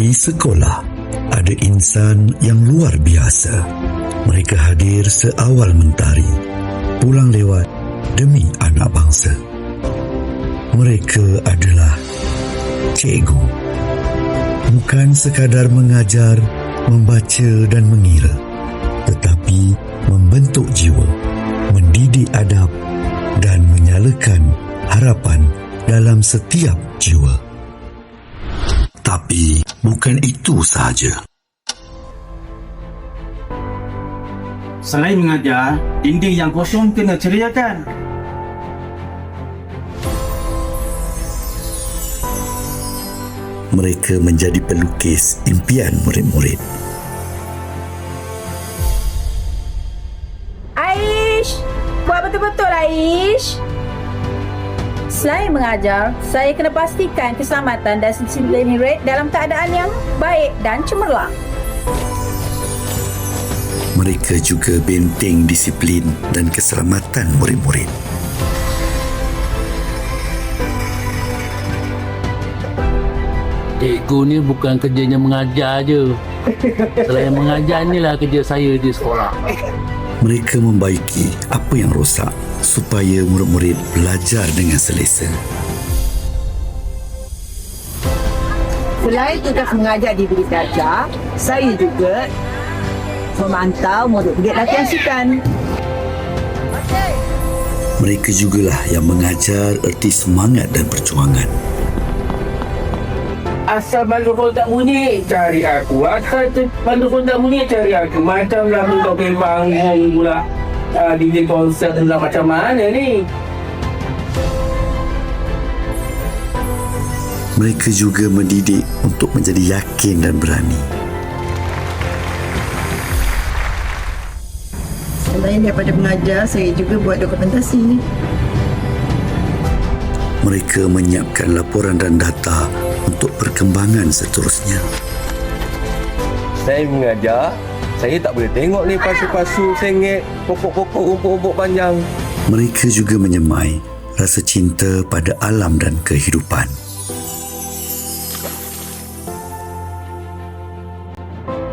Di sekolah, ada insan yang luar biasa. Mereka hadir seawal mentari, pulang lewat demi anak bangsa. Mereka adalah cikgu. Bukan sekadar mengajar, membaca dan mengira, tetapi membentuk jiwa, mendidik adab dan menyalakan harapan dalam setiap jiwa. Tapi bukan itu sahaja. Selain mengajar, dinding yang kosong kena ceriakan. Mereka menjadi pelukis impian murid-murid. Aish, buat betul-betul Aish. Selain mengajar, saya kena pastikan keselamatan dan disiplin murid dalam keadaan yang baik dan cemerlang. Mereka juga benteng disiplin dan keselamatan murid-murid. Cikgu ni bukan kerjanya mengajar je. Selain mengajar, inilah kerja saya di sekolah. Mereka membaiki apa yang rosak supaya murid-murid belajar dengan selesa. Selain tugas mengajar di bilik belajar, saya juga memantau murid-murid latihan sukan. Mereka jugalah yang mengajar erti semangat dan perjuangan. Asal bandung tak bunyi, cari aku. Asal bandung tak bunyi, cari aku. Macamlah untuk panggung pula. DJ konsert pula macam mana ni? Mereka juga mendidik untuk menjadi yakin dan berani. Selain daripada mengajar, saya juga buat dokumentasi. Mereka menyiapkan laporan dan data untuk perkembangan seterusnya. Saya mengajar, saya tak boleh tengok ni pasu-pasu sengit, pokok-pokok, rumput-rumput panjang. Mereka juga menyemai rasa cinta pada alam dan kehidupan.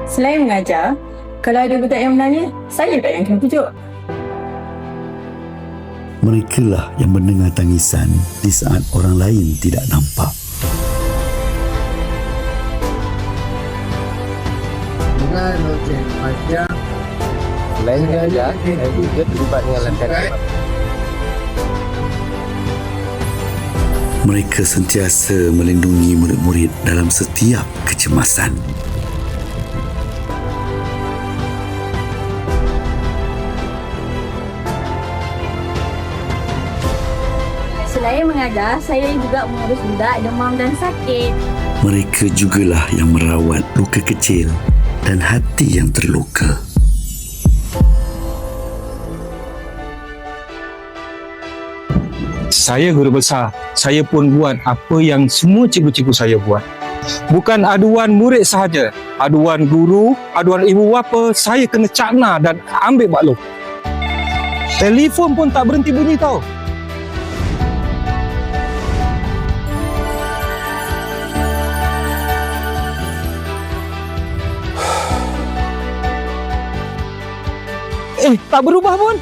Selain mengajar, kalau ada budak yang menanya, saya tak yang kena pujuk. Merekalah yang mendengar tangisan di saat orang lain tidak nampak. Dengan loceng panjang. Selain mengajar, saya juga terlibat dengan latihan. Mereka sentiasa melindungi murid-murid dalam setiap kecemasan. Selain mengajar, saya juga mengurus budak demam dan sakit. Mereka jugalah yang merawat luka kecil dan hati yang terluka. Saya guru besar, saya pun buat apa yang semua cikgu-cikgu saya buat. Bukan aduan murid sahaja, aduan guru, aduan ibu bapa, saya kena cakna dan ambil maklum. Telefon pun tak berhenti bunyi tau. Tak berubah pun.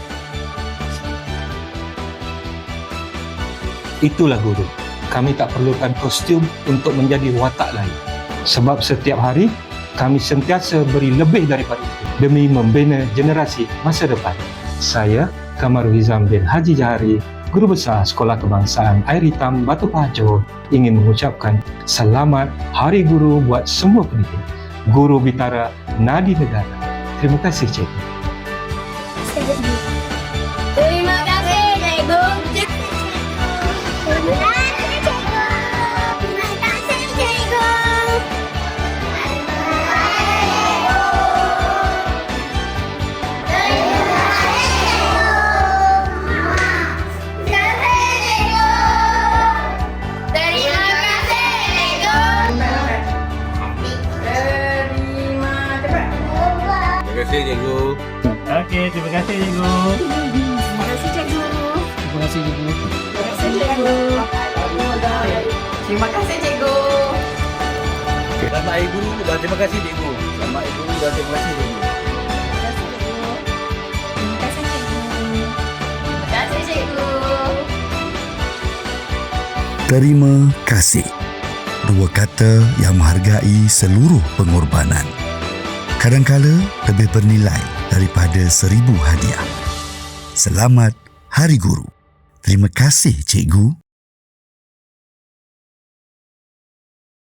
Itulah guru. Kami tak perlukan kostum untuk menjadi watak lain. Sebab setiap hari, kami sentiasa beri lebih daripada itu demi membina generasi masa depan. Saya, Kamarul Hizam bin Haji Jahari, Guru Besar Sekolah Kebangsaan Air Hitam Batu Pahac, ingin mengucapkan selamat Hari Guru buat semua pendidik. Guru Bitara Nadi Negara. Terima kasih, Cikgu. Terima kasih, Cikgu. Okey, terima kasih Cikgu. Terima kasih, Cikgu. Terima kasih, Cikgu. Terima kasih, Cikgu. Terima kasih, Cikgu. Selamat Hari Guru dan terima kasih cikgu. Selamat Hari Guru dan terima kasih cikgu. Terima kasih, cikgu. Terima kasih. Dua kata yang menghargai seluruh pengorbanan. Kadangkala lebih bernilai daripada 1000 hadiah. Selamat Hari Guru. Terima kasih, cikgu.